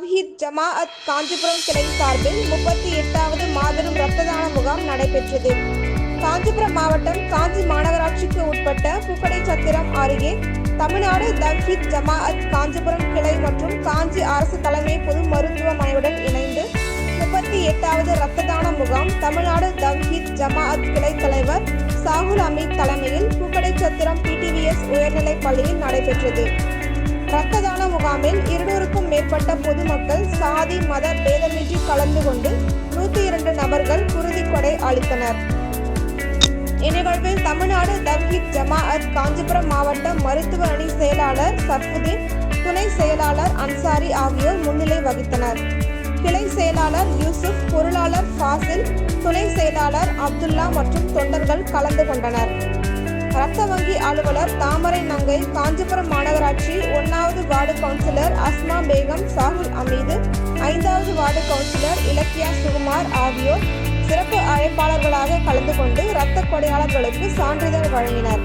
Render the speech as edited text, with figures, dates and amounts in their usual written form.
தவ்ஹீத் ஜமாஅத் காஞ்சிபுரம் கிளை சார்பில் 38வது மாபெரும் இரத்த தான முகாம் நடைபெற்றது. காஞ்சிபுரம் மாவட்டம் காஞ்சி மாநகராட்சிக்கு உட்பட்ட பூக்கடைச்சத்திரம் அருகே தமிழ்நாடு தவ்ஹீத் ஜமாஅத் காஞ்சிபுரம் கிளை மற்றும் காஞ்சி அரசு தலைமை பொது மருத்துவமனையுடன் இணைந்து 38வது இரத்த தான முகாம் தமிழ்நாடு தவ்ஹீத் ஜமாஅத் கிளை தலைவர் சாகுல் அமீத் தலைமையில் பூக்கடைச்சத்திரம் PTVS உயர்நிலைப் பள்ளியில் நடைபெற்றது. இரத்த தான முகாமில் 200க்கும் மேற்பட்ட பொதுமக்கள் சாதி மத பேதமின்றி கலந்து கொண்டு 102 நபர்கள் குருதி கொடை அளித்தனர். இந்நிகழ்வில் தமிழ்நாடு தவ்ஹீத் ஜமாஅத் காஞ்சிபுரம் மாவட்ட மருத்துவ அணி செயலாளர் சர்ஃபுதீன், துணை செயலாளர் அன்சாரி ஆகியோர் முன்னிலை வகித்தனர். கிளை செயலாளர் யூசுப், பொருளாளர் ஃபாசில், துணை செயலாளர் அப்துல்லா மற்றும் தொண்டர்கள் கலந்து கொண்டனர். இரத்த வங்கி அலுவலர் தாமரை நங்கை, காஞ்சிபுரம் மாநகராட்சி 1வது வார்டு கவுன்சிலர் அஸ்மா பேகம், சாகுல் அமீது, 5வது வார்டு கவுன்சிலர் இலக்கியா சுகுமார் ஆகியோர் சிறப்பு அழைப்பாளர்களாக கலந்து கொண்டு இரத்த கொடையாளர்களுக்கு சான்றிதழ் வழங்கினர்.